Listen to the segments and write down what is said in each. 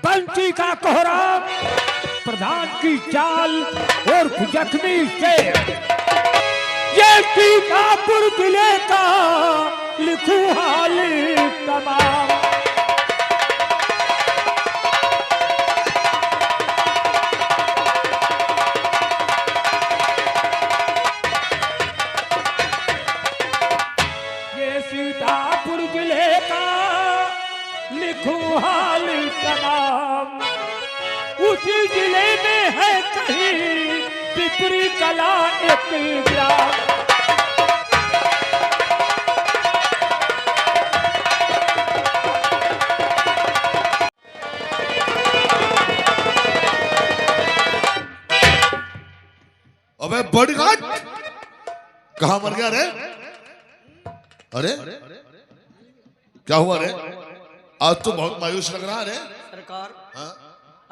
बंसी का कोहराम, प्रधान की चाल और जख्मी शेर, ये सीतापुर जिले का लिखूं हाल तमाम। ये सीतापुर जिले का लिखूं हाल तमाम। उसी जिले में है कहीं पिपरी कला एक ग्राम। अबे बॉडीगार्ड कहाँ मर गया रे? अरे क्या हुआ रे? आज तो बहुत मायूस लग रहा है रे। सरकार, हाँ?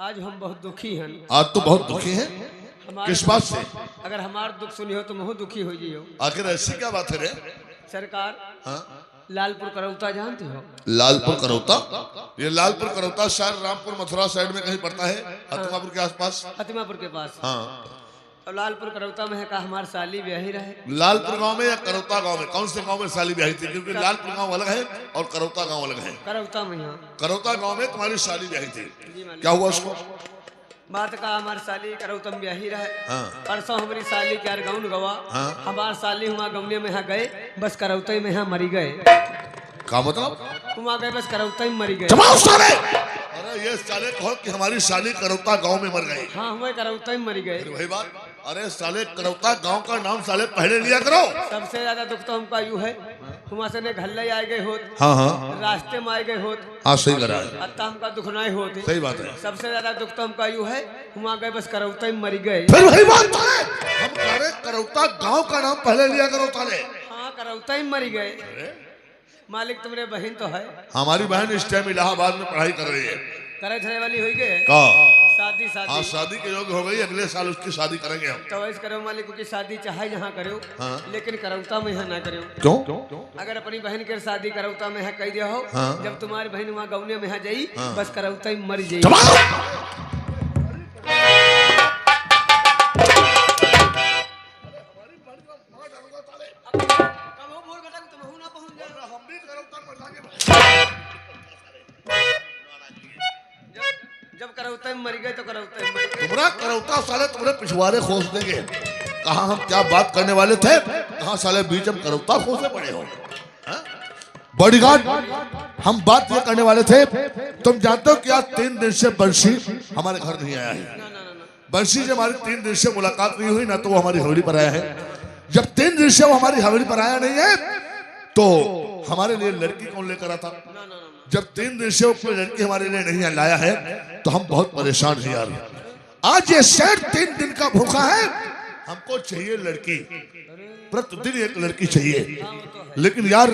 आज हम बहुत दुखी हैं। आज तो बहुत दुखी है। किस बात से? अगर हमार दुख सुनी हो तो मुँह दुखी हो जियो। आखिर ऐसी क्या बात है रे? सरकार, हाँ? लालपुर करौता जानते हो? लालपुर करौता? ये लालपुर करौता शायद रामपुर मथुरा साइड में कहीं पड़ता है, हतमापुर के आसपास। हतिमापुर के पास। हाँ। और लालपुर करौता में है का हमारे साली ब्याही रहे। लालपुर गांव में या करौता गांव में? कौन से गांव में शादी ब्याही थी? क्योंकि लालपुर गांव अलग है और करौता गांव अलग है। करौता में। यहाँ करौता गांव में तुम्हारी शादी ब्याही थी। जी मालिक। क्या हुआ उसको? बात का हमारे साली करौता में ब्याही रहे। हाँ। परसों हमारी साली के गौन गवा। हाँ। हमारे साली हुआ गौने में यहाँ गए, बस करौते में यहाँ मरी गए। क्या मतलब? वहाँ गए बस करौता में मरी गए। अरे ये साले कहो कि हमारी साली करौता गांव में मर गई। हाँ, हमें करौता में मरी गए। वही बात। अरे साले करौता गांव का नाम साले पहले लिया करो। सबसे ज्यादा दुख तो हमका यूं है, हुआ से ने घल्ले आए गए होत। हाँ हाँ रास्ते में आए गए होत। हाँ सही करा है। अत्ता हमका दुख नहीं होते। सही बात है। सबसे ज्यादा दुख तो हमका यूं है, हुआ गए बस करौता में मरी गए। फिर वही बात तो है। हम कह रहे करौता गांव का नाम पहले लिया करो साले। हाँ, करौता में मरी गए। मालिक तुम्हारे बहन तो है। हमारी बहन इस टाइम इलाहाबाद में पढ़ाई कर रही है। करे छने वाली हुई गए। का? शादी हाँ शादी के योग्य हो गई, अगले साल उसकी शादी करेंगे हम। तो वैसे करो मालिक की शादी चाहे यहाँ करो। हाँ। लेकिन करौता में यहाँ ना करो। क्यों? अगर अपनी बहन के शादी करौता में यहाँ कह दिया हो। हाँ। जब तुम्हारी बहन वहाँ गौने में यहाँ जाई। हाँ। बस करौता में मर जाई। जब करौता में मर गए तो करौता में मर गए। तुम्हारा करौता साले तुम्हारे पिछवाड़े खोस देंगे। कहा हम क्या बात करने वाले थे, कहा साले बीच में करौता खोसे पड़े हो। बॉडीगार्ड, हम बात ये करने वाले थे, तुम जानते हो कि आज 3 दिन से बंसी हमारे घर नहीं आया है। ना ना ना। बंसी से हमारी 3 दिन से मुलाकात नहीं हुई, ना तो वो हमारी हवेली पर आया है। जब 3 दिन से वो हमारी हवेली पर आया नहीं है तो हमारे लिए लड़की कौन लेकर आता? जब 3 दिन से वो कोई लड़की हमारे लिए नहीं लाया है तो हम बहुत परेशान हैं यार। आज ये सेठ 3 दिन का भूखा है, हमको चाहिए लड़की, प्रतिदिन एक लड़की चाहिए। लेकिन यार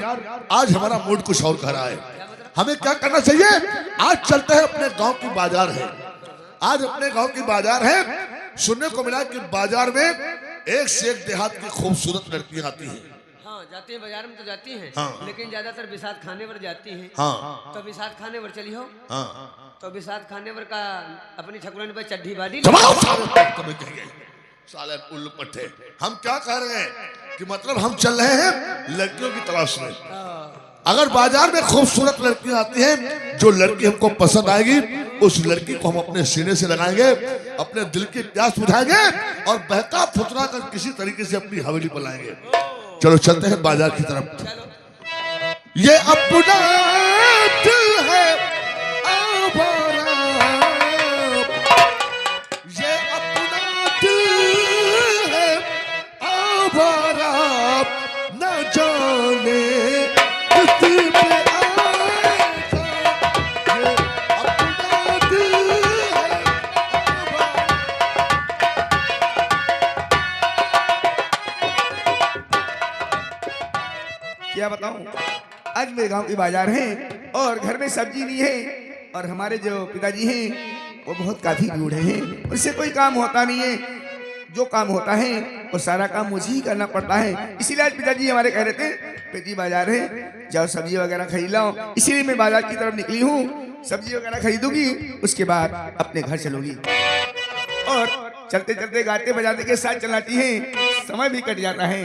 आज हमारा मूड कुछ और कह रहा है। हमें क्या करना चाहिए? आज चलते हैं, अपने गांव की बाजार है। आज अपने गांव की बाजार है। सुनने को मिला कि बाजार में एक से एक देहात की खूबसूरत लड़कियां आती हैं। हाँ, जाती है बाजार में तो जाती हैं। हाँ। लेकिन ज्यादातर बिसात खाने पर जाती हैं। हाँ तो बिसात खाने पर चली हो। हाँ। तो बिसात खाने पर का अपनी ठकुरानी पर चड्ढी बादी। साले उल्लू पट्टे। हम क्या कह रहे हैं कि मतलब हम चल रहे हैं लड़कियों की तलाश में। अगर बाजार में खूबसूरत लड़कियां आती हैं, जो लड़की हमको पसंद आएगी उस लड़की को हम अपने सीने से लगाएंगे, अपने दिल की प्यास बुझाएंगे और बहका फुतरा कर किसी तरीके से अपनी हवेली पर लाएंगे। चलो चलते हैं बाजार की तरफ। ये अपना दिल है आवारा, ये अपना दिल है आवारा, न जाने किसी पे आएगा। ये अपना दिल है आवारा। क्या बताऊं, आज मेरे गांव की बाजार है और घर में सब्जी नहीं है और हमारे जो पिताजी हैं वो बहुत काफी बूढ़े हैं, उससे कोई काम होता नहीं है। जो काम होता है वो सारा काम मुझे ही करना पड़ता है। इसीलिए आज पिताजी हमारे कह रहे थे, बेटी बाजार है, जाओ सब्जी वगैरह खरीद लाओ। इसीलिए मैं बाजार की तरफ निकली हूँ सब्जी वगैरह खरीदूंगी, उसके बाद अपने घर चलूंगी। और चलते चलते गाते बजाते के साथ चलाती हैं, समय भी कट जाता है।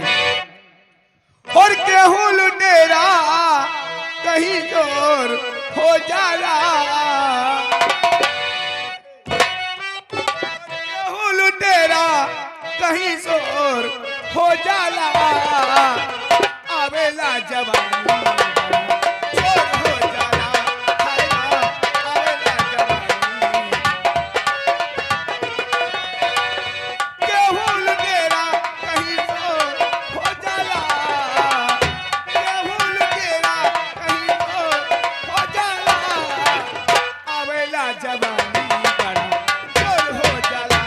और केहू लुटेरा कहीं जोर हो जाला, केहू लुटेरा कहीं जोर हो जाला, आवेला जवानी चोर हो जाला, हाय ना, आवेला जवानी। केहू लुटेरा कहीं जोर हो जाला, केहू लुटेरा कहीं जोर हो जाला, आवेला जवानी बड़ा चोर हो जाला।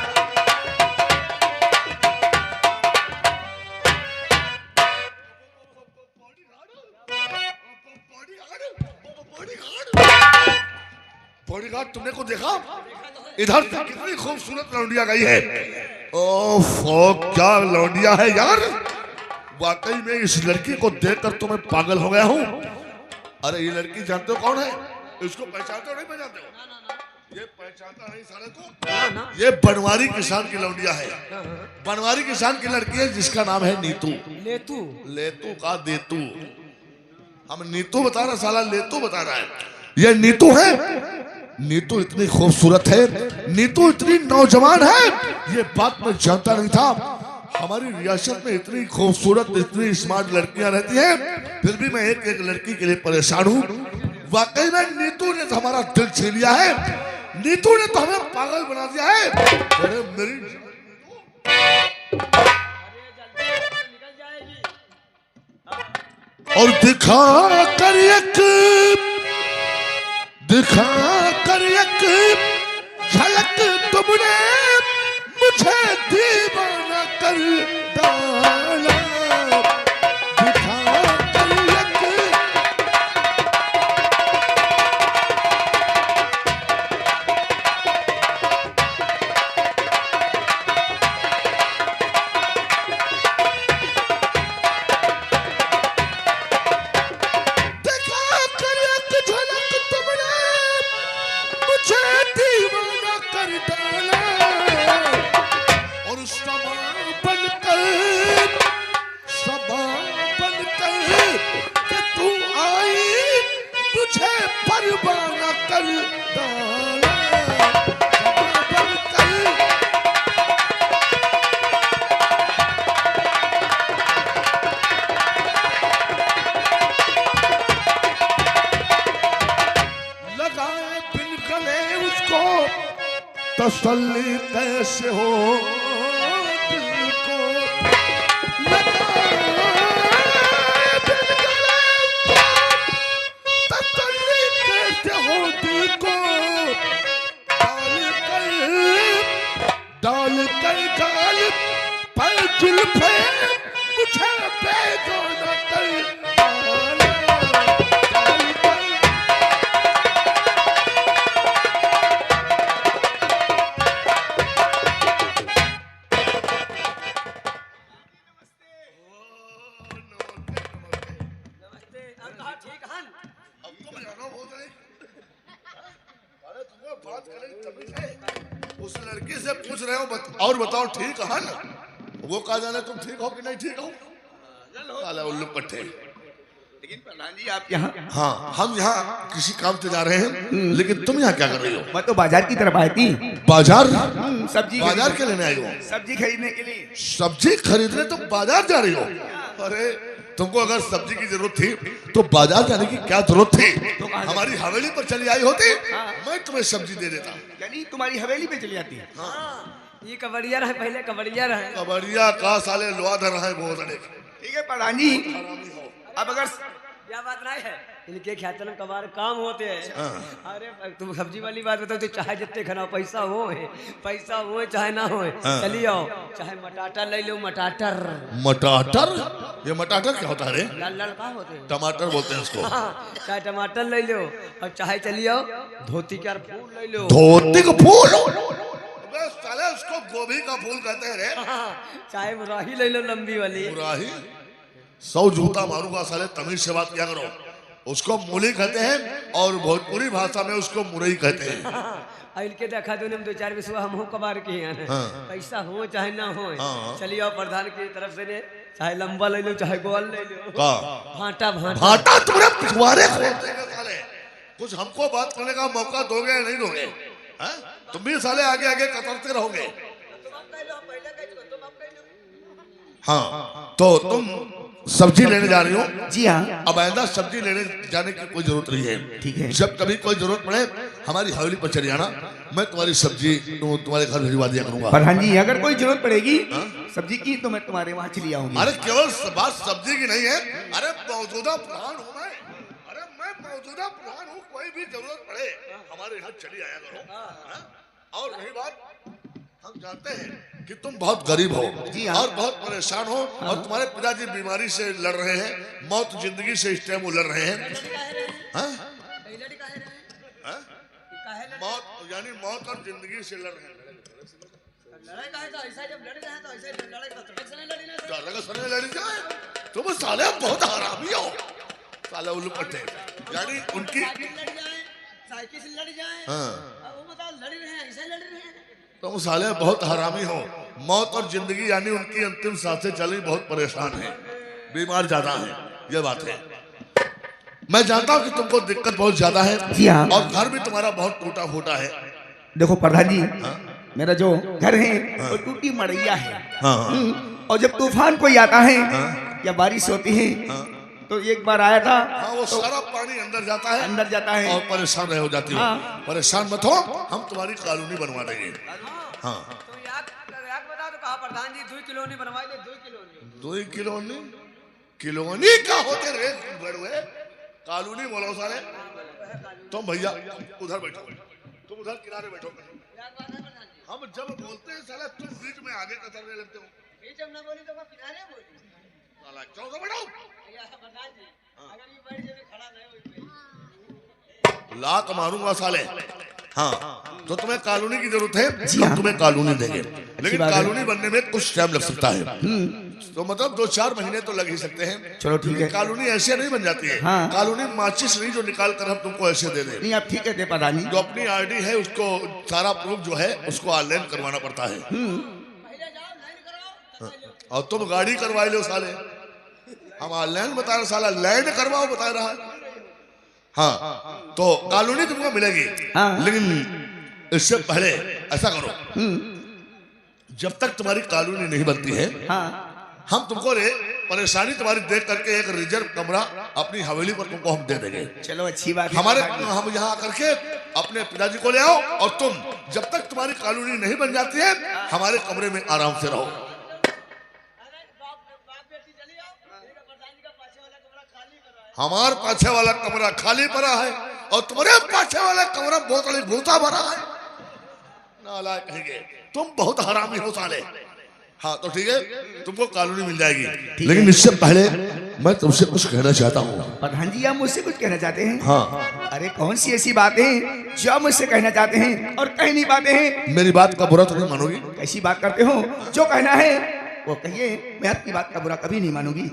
बॉडीगार्ड, तुमने को देखा? इधर से कितनी खूबसूरत लौंडिया गई है। ओफो, क्या लौंडिया है यार। वाकई में इस लड़की को देखकर तो मैं पागल हो गया हूँ। अरे ये लड़की जानते हो कौन है? इसको पहचानते हो नहीं पहचानते हो? ये पहचानता नहीं सारे को। ये बनवारी किसान की लौंडिया है। बनवारी किसान की लड़की है जिसका नाम है नीतू। लेतू लेतू का देतू, हम नीतू बता रहा, साला लेतू बता रहा है। ये नीतू है। नीतू इतनी खूबसूरत है, नीतू इतनी नौजवान है, ये बात मैं जानता नहीं था। हमारी रियासत में इतनी खूबसूरत, इतनी स्मार्ट लड़कियां रहती हैं, फिर भी मैं एक एक लड़की के लिए परेशान हूँ। वाकई में नीतू ने तो हमारा दिल छीन लिया है। नीतू ने तो हमें पागल बना दिया है। अरे मेरी और दिखा कर एक झलक तुमने मुझे दीवाना कर डाला। दिखा कर एक तसल्ली कैसे हो दिल को, तसल्ली कैसे हो दिल को, डाल कर गाल पर जुल्फे मुझे बेगाना कर डाला। उस लड़की से पूछ रहे हो और बताओ ठीक है ना? वो कहा जाने तुम ठीक हो कि नहीं ठीक हो। साला उल्लू पट्टे। लेकिन प्रधान जी आप यहाँ? हाँ, हम यहाँ किसी काम से जा रहे हैं, लेकिन तुम यहाँ क्या कर रही हो? मैं तो बाजार की तरफ आई थी। बाजार? सब्जी बाजार के लेने आई हो? सब्जी खरीदने के लिए। सब्जी खरीदने तुम बाजार जा रही हो? अरे तुमको अगर सब्जी की जरूरत थी तो बाजार जाने की क्या जरूरत थी? हमारी हवेली पर चली आई होती, मैं तुम्हें सब्जी दे देता। यानी तुम्हारी हवेली पे चली आती है? ये कबड़िया रहे, पहले कबड़िया रहे। कबड़िया का साले लुआधर है बहुत अनेक। ठीक है प्रधान जी, अब अगर क्या बात नहीं है, इनके ख्यातन कबार काम होते हैं। अरे तुम सब्जी वाली बात बताओ तो चाहे जितने खाना पैसा हो चाहे ना हो, चली आओ। चाहे मटाटर ले लो, मटाटर। मटाटर? ये मटाटर क्या होता है रे? लाल लाल का होते हैं, टमाटर बोलते हैं उसको। चाहे टमाटर ले लो और चाहे चली आओ धोती का फूल ले लो। धोती का फूल? अबे साले उसको गोभी का फूल कहते हैं रे। चाहे मुराही ले लो लंबी वाली। मुराही? 100 जूता मारूंगा साले, तमीज से बात क्या करो। उसको मूली कहते हैं और भोजपुरी भाषा में उसको मुरई कहते हैं। और इनके देखा दो दो चार विश्वा हम कबार के हैं। हाँ। पैसा हो चाहे ना हो, हाँ। चलिए आओ प्रधान की तरफ से ले, चाहे लंबा ले लो चाहे गोल ले लो। का भाटा भाटा भाटा तुम्हारे पिछवाड़े साले, कुछ हमको बात करने का मौका दोगे या नहीं दोगे? हाँ? तुम भी साले आगे आगे कतरते रहोगे। हाँ, तो तुम सब्जी लेने जा रही हो? जी हाँ। अब आइंदा सब्जी लेने जाने की कोई जरूरत नहीं है। ठीक है। जब कभी कोई जरूरत पड़े हमारी हवेली पर चली आना, मैं तुम्हारी सब्जी तुम्हारे घर भिजवा दिया करूंगा। प्रधान जी अगर कोई जरूरत पड़ेगी सब्जी की तो मैं तुम्हारे वहाँ चली आऊंगी। अरे केवल बात सब्जी की नहीं है, अरे मौजूदा प्रधान हूँ मैं। अरे मैं मौजूदा प्रधान हूँ, कोई भी जरूरत पड़े हमारे यहाँ चली आया करो। हाँ? और रही बात, हम जानते हैं कि तुम बहुत गरीब हो और बहुत परेशान हो और तुम्हारे पिताजी बीमारी से लड़ रहे हैं, मौत जिंदगी से इस टाइम वो लड़ रहे हैं। हाँ? हाँ? मौत यानी मौत और जिंदगी से लड़ रहे हैं। लड़ी जाए तुम साले बहुत हरामी हो, साले उल्लू पट्टे, यानी उनकी तुम साले बहुत हरामी हो। मौत और जिंदगी यानी उनकी अंतिम सांसें चली, बहुत परेशान है, बीमार ज्यादा है, ये बात है। मैं जानता हूँ कि तुमको दिक्कत बहुत ज्यादा है। जी हाँ। और घर भी तुम्हारा बहुत टूटा फूटा है। देखो प्रधान जी, मेरा जो घर है वो टूटी मड़ैया है। और जब तूफान कोई आता है या बारिश होती है तो एक बार आया था। हाँ, वो सारा पानी अंदर जाता है, अंदर जाता है और परेशान रह हो जाती हो। परेशान मत हो, हम तुम्हारी कॉलोनी बनवा देंगे। हाँ, तो याद बता दो कहा प्रधान जी 2 किलोनी बनवाई दे। 2 किलोनी 2 किलोनी किलोनी क्या होते रे बड़ुए, कॉलोनी बोलो साले। तुम भैया उधर बैठो, तुम उधर किनारे बैठो। हम जब बोलते हैं साला तुम बीच में आगे कतरने लगते हो। बीच में ना बोली तो किनारे बोली। साला क्यों तो बैठो, प्रधान जी अगर ये बैठ जाए खड़ा नहीं होई लात मारूंगा साले। हाँ, तो तुम्हें कॉलोनी की जरूरत है, हाँ। तुम्हें कॉलोनी देंगे, लेकिन कॉलोनी बनने में कुछ टाइम लग सकता है। तो मतलब 2-4 महीने तो लग ही सकते हैं। चलो ठीक है। कॉलोनी ऐसे नहीं बन जाती है। हाँ। कॉलोनी माचिस नहीं जो निकाल कर हम तुमको ऐसे दे दे। नहीं आप ठीक कहते प्रधान जी। जो अपनी आईडी है उसको सारा प्रूफ जो है उसको ऑनलाइन करवाना पड़ता है। और तुम गाड़ी करवा लो साले, हम ऑनलाइन बता रहे, साला लैंड करवाओ बता रहा है। हाँ, तो कॉलोनी तुमको मिलेगी। हाँ। लेकिन इससे पहले ऐसा करो, जब तक तुम्हारी कॉलोनी नहीं बनती है हम तुमको परेशानी तुम्हारी देख करके एक रिजर्व कमरा अपनी हवेली पर तुमको हम दे देंगे। चलो अच्छी बात है। हमारे हम यहाँ करके अपने पिताजी को ले आओ और तुम जब तक तुम्हारी कॉलोनी नहीं बन जाती है हमारे कमरे में आराम से रहो। हमारे पाछे वाला कमरा खाली पड़ा है और तुम्हारे पाछे वाला कमरा बोतल भूसा भरा है। नालायक कहेंगे, तुम बहुत हरामी हो साले। हाँ तो ठीक है, तुमको कॉलोनी मिल जाएगी, लेकिन इससे पहले मैं तुमसे कुछ कहना चाहता हूँ। प्रधान जी आप मुझसे कुछ कहना चाहते हैं? हाँ। अरे कौन सी ऐसी बातें हैं जो आप मुझसे कहना चाहते हैं और कह नहीं पाते हैं? मेरी बात का बुरा तो नहीं मानोगी? कैसी बात करते हो? जो कहना है वो कहिए, मैं आपकी बात का बुरा कभी नहीं मानूंगी।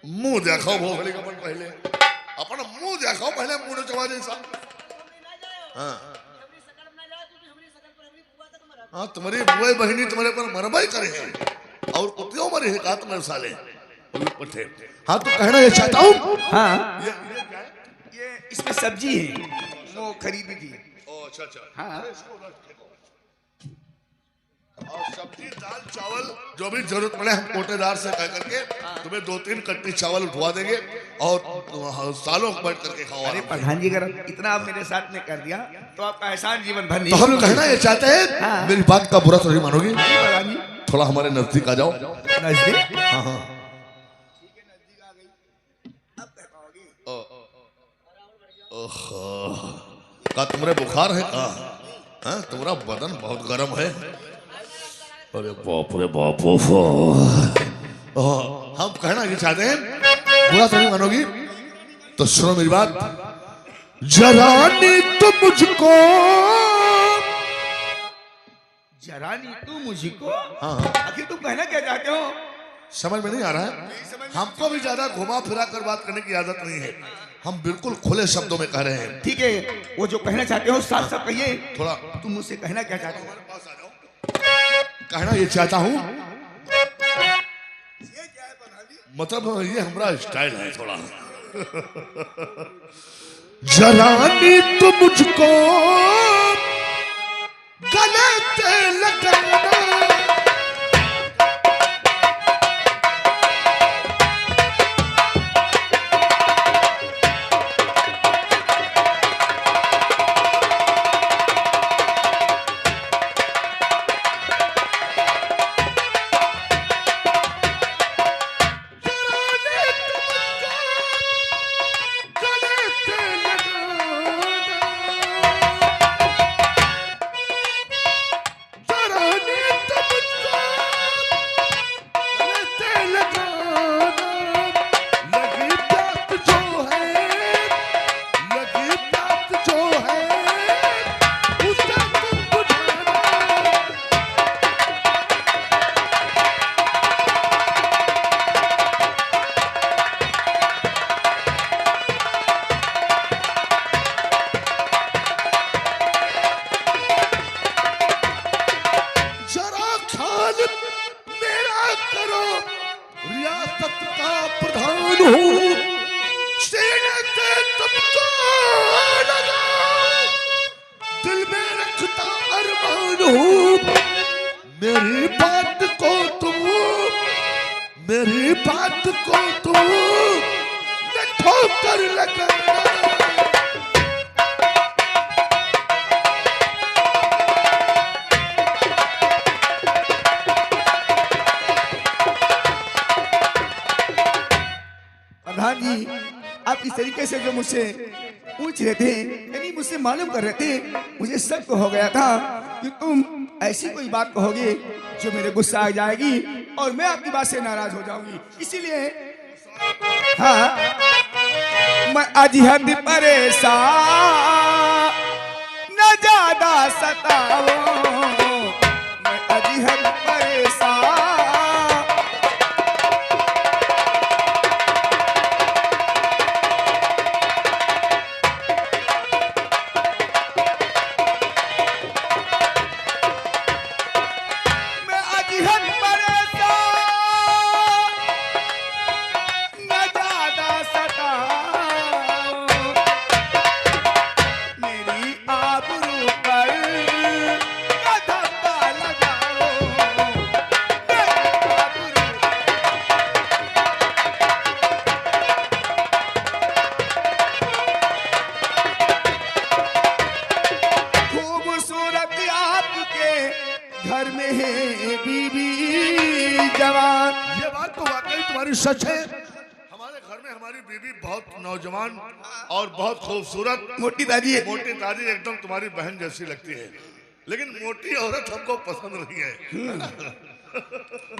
मुंह देखो भोगली का पहले, अपना मुंह देखो पहले, मुंह चबा जैसा। हाँ, तुम्हारी बुआ बहनी तुम्हारे पर मरबाई करे है और कुत्तियों मरे है, कहा तुम्हारे साले। हाँ तो कहना ये चाहता हूँ। हाँ ये ये इसमें सब्जी है, वो खरीदी थी। अच्छा अच्छा। हाँ। और सब्जी दाल चावल जो भी जरूरत पड़े हम कोटेदार से कह करके तुम्हें 2-3 कट्टी चावल उठवा देंगे और सालों बैठ करके खाओ। अरे प्रधान जी अगर इतना आप मेरे साथ में कर दिया तो आपका एहसान जीवन भर नहीं। तो हम कहना ये चाहते हैं। हाँ। मेरी बात का बुरा तो नहीं मानोगी? प्रधान जी थोड़ा हमारे नजदीक आ जाओ। नजदीक? हाँ हाँ। का तुम्हारे बुखार है का? हाँ, तुम्हारा बदन बहुत गर्म है। अरे बाप रे बाप। हम कहना ये चाहते हैं, बुरा तो नहीं मानोगी? तो सुनो मेरी बात। जरानी तो मुझको, जरानी तू मुझको। हाँ आखिर तुम कहना क्या चाहते हो? समझ में नहीं आ रहा है? हमको भी ज्यादा घुमा फिरा कर बात करने की आदत नहीं है, हम बिल्कुल खुले शब्दों में कह रहे हैं। ठीक है, वो जो कहना चाहते हो साफ साफ कहिए। थोड़ा तुम मुझसे कहना क्या चाहते हो? पास आ जाओ। कहना ये चाहता हूँ, मतलब ये हमारा स्टाइल है थोड़ा। जरानी तो मुझको गले से लगाना, रियासत का प्रधान हूँ, सीने से तुमको लगाऊं, दिल में रखता अरमान हूँ। मेरी बात को तुम न ठोकर लगाना। प्रधान जी, आप इस तरीके से जो मुझसे पूछ रहे थे, यानी मुझसे मालूम कर रहे थे, मुझे शक हो गया था कि तुम ऐसी कोई बात कहोगे जो मेरे गुस्सा आ जाएगी और मैं आपकी बात से नाराज हो जाऊंगी। इसीलिए हाँ, मैं आज हद परेशान, न ज्यादा सताओ, मैं आज हद परेशान। घर में है बीबी जवान। ये बात तो वाकई तुम्हारी सच है। हमारे घर में हमारी बीबी बहुत नौजवान और बहुत खूबसूरत मोटी दादी है। मोटी दादी एकदम तुम्हारी बहन जैसी लगती है, लेकिन मोटी औरत हमको पसंद नहीं है।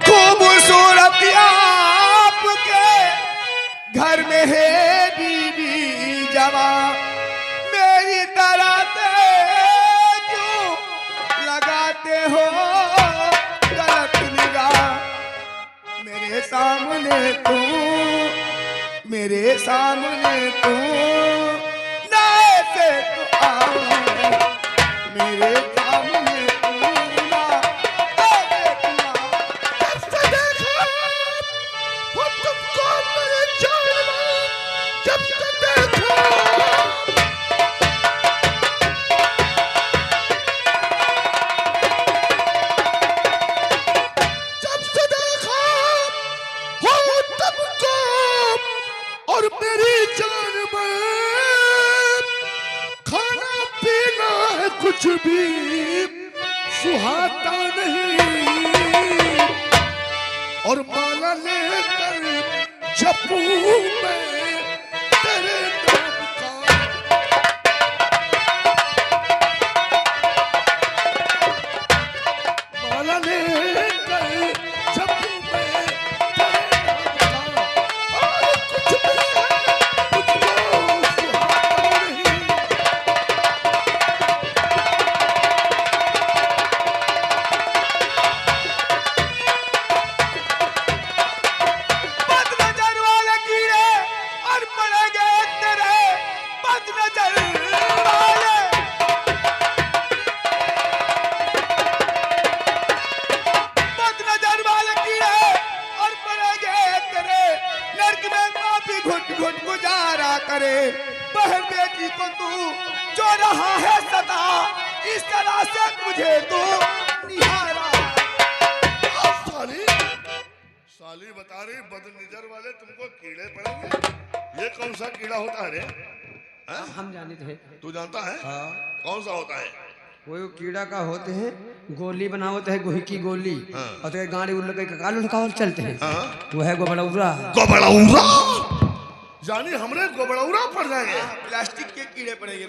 खूबसूरत आपके घर में है बीबी जवान, मेरी तरह लगाते हो गलत निगाह। मेरे सामने तू ना ऐसे तो आओ, मेरे सामने तू ना ऐसे तो आओ। जब से देखा वो तुमको मेरे जान में, जब से देखा और मेरी जान में खाना पीना है कुछ भी सुहाता नहीं, और माला लेकर जपू मैं तेरे नाम का। माला लेकर जपू मैं तेरे नाम का, और कुछ भी नजर वाले बद नजर वाले कीड़े और पड़ेंगे तेरे नर्क में माफी घुट घुट गुजारा करे बहन बेटी को तू जो रहा है सदा इस तरह से मुझे तू निहारा। साली साली बता रही बद नजर वाले तुमको कीड़े पड़ेंगे। ये कौन सा कीड़ा होता है रे? हैं? हम जाने थे। तू जानता है? कौन सा होता है? वो कीड़ा का होते हैं गोली बनावत है गोही की गोली और तो गाड़ी उड़ के काल उड़कावल चलते हैं वो है गोबड़ौरा। गोबड़ौरा यानी हमरे गोबड़ौरा पड़ जाएंगे। प्लास्टिक के कीड़े पड़ेंगे।